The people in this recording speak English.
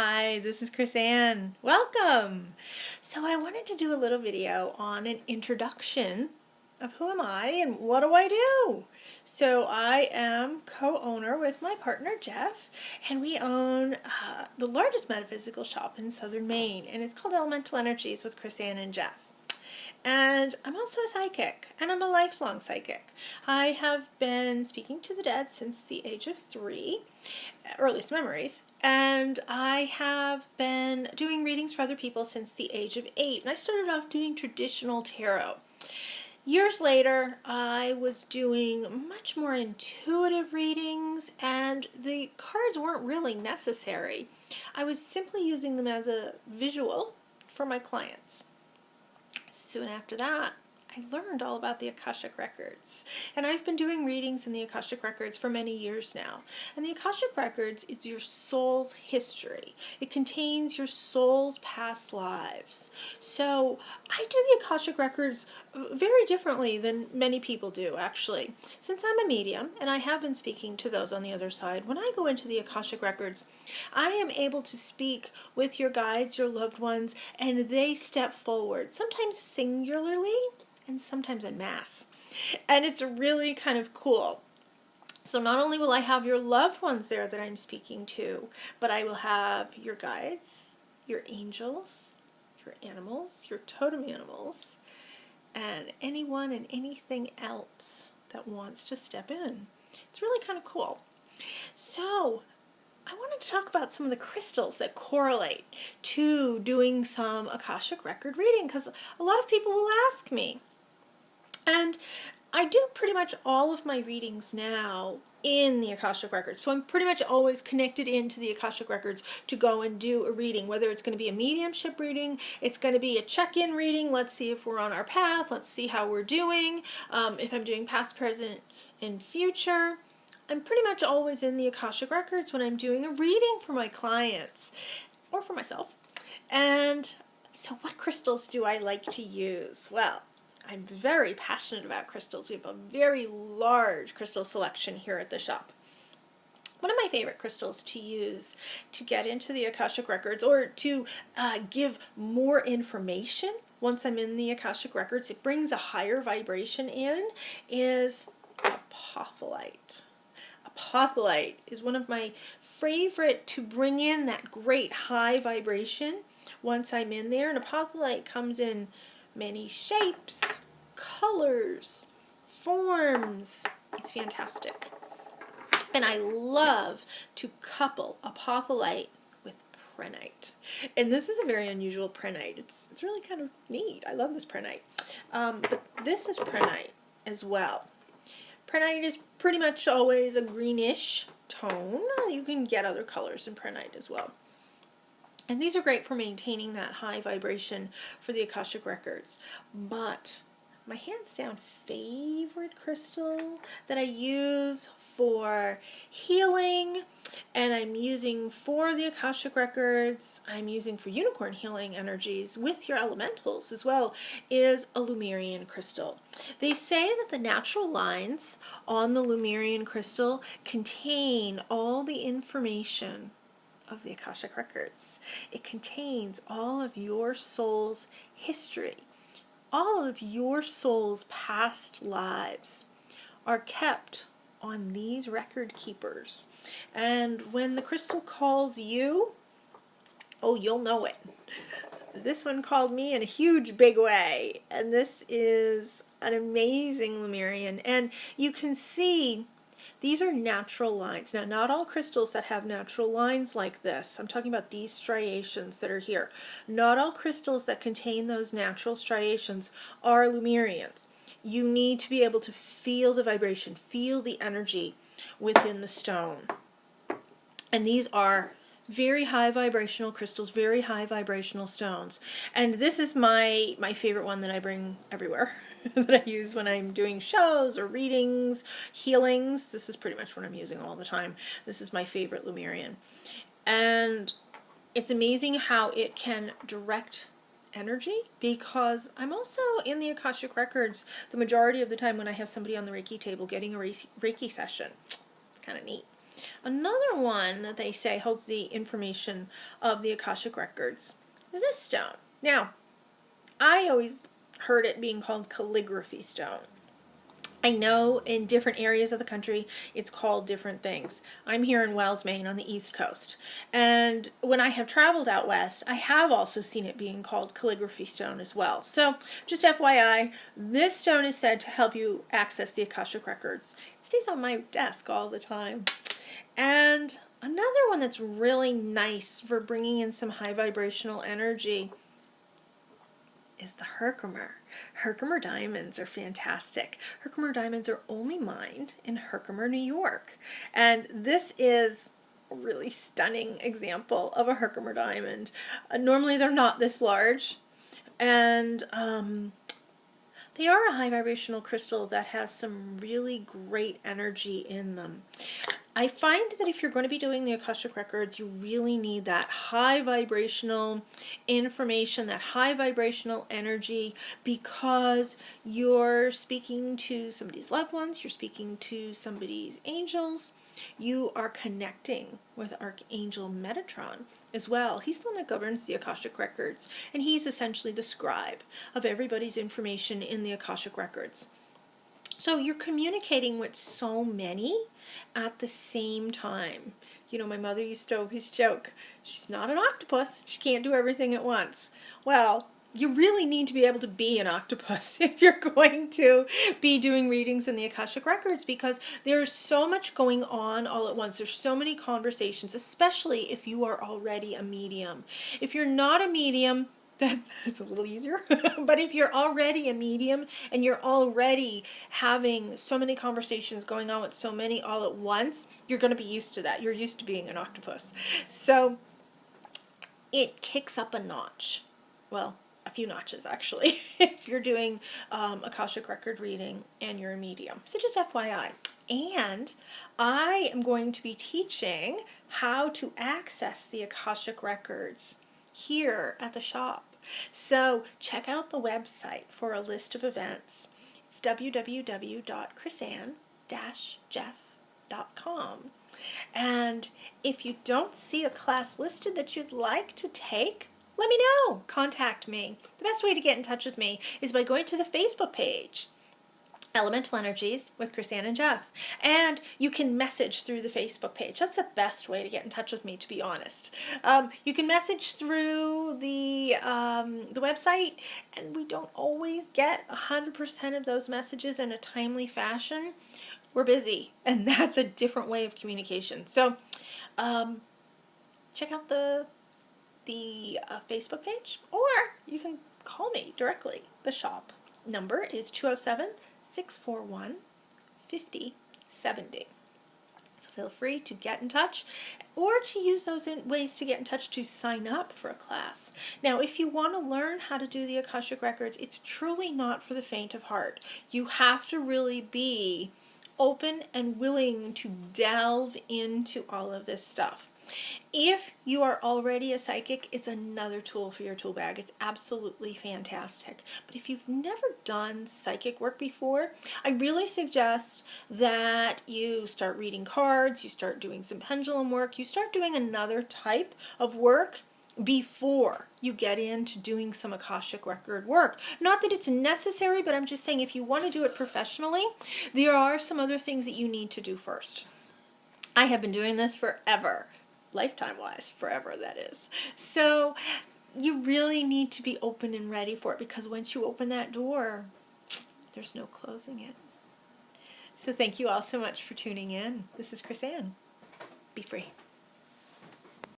Hi, this is Chris Ann. Welcome! So I wanted to do a little video on an introduction of who am I and what do I do? So I am co-owner with my partner Jeff, and we own the largest metaphysical shop in southern Maine, and it's called Elemental Energies with Chris Ann and Jeff. And I'm also a psychic, and I'm a lifelong psychic. I have been speaking to the dead since the age of 3, earliest memories, and I have been doing readings for other people since the age of 8. And I started off doing traditional tarot. Years later, I was doing much more intuitive readings, and the cards weren't really necessary. I was simply using them as a visual for my clients. Soon after that, I learned all about the Akashic Records, and I've been doing readings in the Akashic Records for many years now. And the Akashic Records is your soul's history. It contains your soul's past lives. So I do the Akashic Records very differently than many people do, actually. Since I'm a medium, and I have been speaking to those on the other side, when I go into the Akashic Records, I am able to speak with your guides, your loved ones, and they step forward, sometimes singularly, and sometimes en masse. And it's really kind of cool. So not only will I have your loved ones there that I'm speaking to, but I will have your guides, your angels, your animals, your totem animals, and anyone and anything else that wants to step in. It's really kind of cool. So I wanted to talk about some of the crystals that correlate to doing some Akashic Record reading, because a lot of people will ask me. And I do pretty much all of my readings now in the Akashic Records. So I'm pretty much always connected into the Akashic Records to go and do a reading, whether it's going to be a mediumship reading, it's going to be a check-in reading, let's see if we're on our path, let's see how we're doing, if I'm doing past, present, and future. I'm pretty much always in the Akashic Records when I'm doing a reading for my clients or for myself. And so what crystals do I like to use? Well, I'm very passionate about crystals. We have a very large crystal selection here at the shop. One of my favorite crystals to use to get into the Akashic Records, or to give more information once I'm in the Akashic Records, it brings a higher vibration in, is apophyllite. Apophyllite is one of my favorite to bring in that great high vibration once I'm in there. And apophyllite comes in many shapes, colors, forms. It's fantastic. And I love to couple apophyllite with prehnite. And this is a very unusual prehnite. It's really kind of neat. I love this prehnite. But this is prehnite as well. Prehnite is pretty much always a greenish tone. You can get other colors in prehnite as well. And these are great for maintaining that high vibration for the Akashic Records. But my hands down favorite crystal that I use for healing, and I'm using for the Akashic Records, I'm using for unicorn healing energies with your elementals as well, is a Lemurian crystal. They say that the natural lines on the Lemurian crystal contain all the information of the Akashic Records. It contains all of your soul's history. All of your soul's past lives are kept on these record keepers. And when the crystal calls you, oh, you'll know it. This one called me in a huge, big way. And this is an amazing Lemurian. And you can see these are natural lines. Now, not all crystals that have natural lines like this, I'm talking about these striations that are here. Not all crystals that contain those natural striations are Lemurians. You need to be able to feel the vibration, feel the energy within the stone. And these are very high vibrational crystals, very high vibrational stones. And this is my favorite one that I bring everywhere, that I use when I'm doing shows or readings, healings. This is pretty much what I'm using all the time. This is my favorite Lemurian. And it's amazing how it can direct energy, because I'm also in the Akashic Records the majority of the time when I have somebody on the Reiki table getting a Reiki session. It's kind of neat. Another one that they say holds the information of the Akashic Records is this stone. Now, I always heard it being called calligraphy stone. I know in different areas of the country it's called different things. I'm here in Wells, Maine on the East Coast. And when I have traveled out west, I have also seen it being called calligraphy stone as well. So just FYI, this stone is said to help you access the Akashic Records. It stays on my desk all the time. And another one that's really nice for bringing in some high vibrational energy is the Herkimer. Herkimer diamonds are fantastic. Herkimer diamonds are only mined in Herkimer, New York. And this is a really stunning example of a Herkimer diamond. Normally they're not this large. And they are a high vibrational crystal that has some really great energy in them. I find that if you're going to be doing the Akashic Records, you really need that high vibrational information, that high vibrational energy, because you're speaking to somebody's loved ones, you're speaking to somebody's angels, you are connecting with Archangel Metatron as well. He's the one that governs the Akashic Records, and he's essentially the scribe of everybody's information in the Akashic Records. So you're communicating with so many at the same time. You know, my mother used to always joke, she's not an octopus, she can't do everything at once. Well, you really need to be able to be an octopus if you're going to be doing readings in the Akashic Records, because there's so much going on all at once. There's so many conversations, especially if you are already a medium. If you're not a medium, that's a little easier. But if you're already a medium and you're already having so many conversations going on with so many all at once, you're going to be used to that. You're used to being an octopus. So it kicks up a notch. Well, a few notches actually, if you're doing Akashic Record reading and you're a medium. So just FYI. And I am going to be teaching how to access the Akashic Records here at the shop. So check out the website for a list of events. It's www.chrisanne-jeff.com. And if you don't see a class listed that you'd like to take, let me know. Contact me. The best way to get in touch with me is by going to the Facebook page, Elemental Energies with Chrisanne and Jeff. And you can message through the Facebook page. That's the best way to get in touch with me, to be honest. You can message through the website, and we don't always get 100% of those messages in a timely fashion. We're busy, and that's a different way of communication. So check out the Facebook page, or you can call me directly. The shop number is 207-641-5070. So feel free to get in touch, or to use those ways to get in touch to sign up for a class. Now, if you want to learn how to do the Akashic Records, it's truly not for the faint of heart. You have to really be open and willing to delve into all of this stuff. If you are already a psychic, it's another tool for your tool bag. It's absolutely fantastic. But if you've never done psychic work before, I really suggest that you start reading cards, you start doing some pendulum work, you start doing another type of work before you get into doing some Akashic Record work. Not that it's necessary, but I'm just saying if you want to do it professionally, there are some other things that you need to do first. I have been doing this forever. Lifetime-wise, forever, that is. So you really need to be open and ready for it, because once you open that door, there's no closing it. So thank you all so much for tuning in. This is Chrisanne. Be free.